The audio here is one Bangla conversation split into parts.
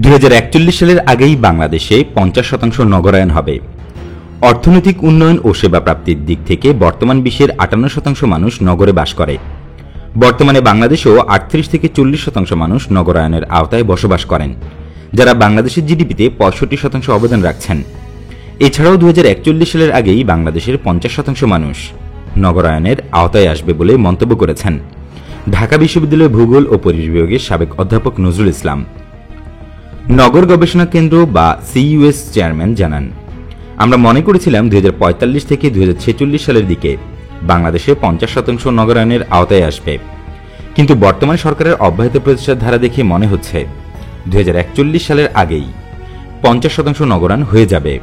2041 সালের আগেই বাংলাদেশে 50% নগরায়ন হবে। অর্থনৈতিক উন্নয়ন ও সেবা প্রাপ্তির দিক থেকে বর্তমান বিশ্বের 58% মানুষ নগরে বাস করে। বর্তমানে বাংলাদেশেও 38 থেকে 40% মানুষ নগরায়নের আওতায় বসবাস করেন, যারা বাংলাদেশের জিডিপিতে 65% অবদান রাখছেন। এছাড়াও 2041 সালের আগেই বাংলাদেশের 50% মানুষ নগরায়নের আওতায় আসবে বলে মন্তব্য করেছেন ঢাকা বিশ্ববিদ্যালয়ের ভূগোল ও পরিবেশ বিভাগের সাবেক অধ্যাপক নজরুল ইসলাম। নগর গবেষণা কেন্দ্র বা সিইউএস চেয়ারম্যান জানান, আমরা মনে করেছিলাম 2045 থেকে 2046 সালের দিকে বাংলাদেশে 50% নগরায়নের আওতায় আসবে, কিন্তু বর্তমান সরকারের অব্যাহত প্রচেষ্টার ধারা দেখে মনে হচ্ছে 2041 সালের আগেই 50% নগরায়ন হয়ে যাবে।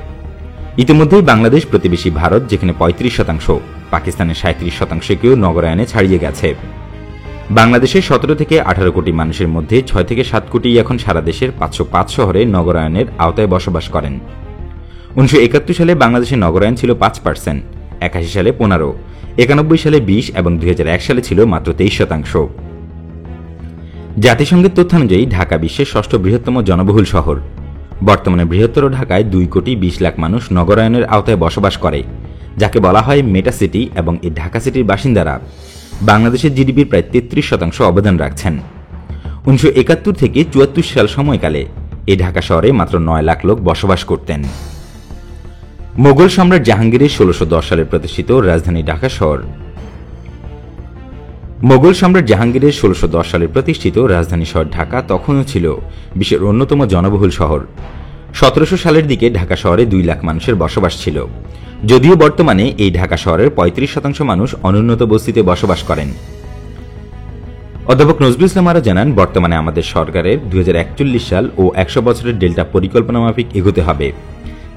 ইতিমধ্যেই বাংলাদেশ প্রতিবেশী ভারত, যেখানে 35%, পাকিস্তানের 37%কেও নগরায়নে ছাড়িয়ে গেছে। বাংলাদেশের 17 থেকে 18 কোটি মানুষের মধ্যে 6 থেকে 7 কোটি এখন সারা দেশের 505 শহরে নগরায়নের আওতায় বসবাস করেন। 1971 সালে বাংলাদেশের নগরায়ন ছিল 5%, 81 সালে 15%, 91 সালে 20% এবং 2001 সালে ছিল মাত্র 23%। জাতিসংঘের তথ্যানুযায়ী ঢাকা বিশ্বের 6ষ্ঠ বৃহত্তম জনবহুল শহর। বর্তমানে বৃহত্তর ঢাকায় 2 কোটি 20 লাখ মানুষ নগরায়নের আওতায় বসবাস করে, যাকে বলা হয় মেটা সিটি, এবং এই ঢাকা সিটির বাসিন্দারা বাংলাদেশের জিডিপির প্রায় 33% অবদান রাখছেন। 1971 থেকে 74 সাল সময়কালে এই ঢাকা শহরে মাত্র 9 লাখ লোক বসবাস করতেন। মোগল সম্রাট জাহাঙ্গীরের 1610 সালে প্রতিষ্ঠিত রাজধানী ঢাকা শহর। মোগল সম্রাট জাহাঙ্গীরের 1610 সালে প্রতিষ্ঠিত রাজধানী শহর ঢাকা তখনও ছিল বিশ্বের অন্যতম জনবহুল শহর। 1700 সালের দিকে ঢাকা শহরে 2 লাখ মানুষের বসবাস ছিল, যদিও বর্তমানে এই ঢাকা শহরের 35% মানুষ অনুন্নত বস্তিতে বসবাস করেন। অধ্যাপক নজরুল ইসলাম আরও জানান, বর্তমানে আমাদের সরকারের 2041 সাল ও 100 বছরের ডেল্টা পরিকল্পনা মাফিক এগোতে হবে,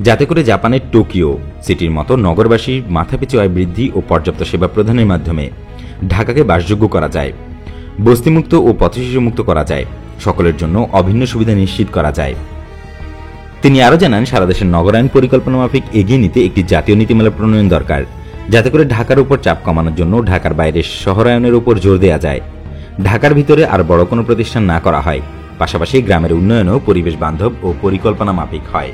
যাতে করে জাপানের টোকিও সিটির মতো নগরবাসীর মাথাপিছু আয় বৃদ্ধি ও পর্যাপ্ত সেবা প্রদানের মাধ্যমে ঢাকাকে বাসযোগ্য করা যায়, বস্তিমুক্ত ও পথশিশুমুক্ত করা যায়, সকলের জন্য অভিন্ন সুবিধা নিশ্চিত করা যায়। তিনি আরও জানান, সারা দেশের নগরায়ন পরিকল্পনা মাফিক এগিয়ে নিতে একটি জাতীয় নীতিমালা প্রণয়ন দরকার, যাতে করে ঢাকার উপর চাপ কমানোর জন্য ঢাকার বাইরে শহরায়নের উপর জোর দেওয়া যায়, ঢাকার ভিতরে আর বড় কোনো প্রতিষ্ঠান না করা হয়, পাশাপাশি গ্রামের উন্নয়নও পরিবেশ বান্ধব ও পরিকল্পনা মাফিক হয়।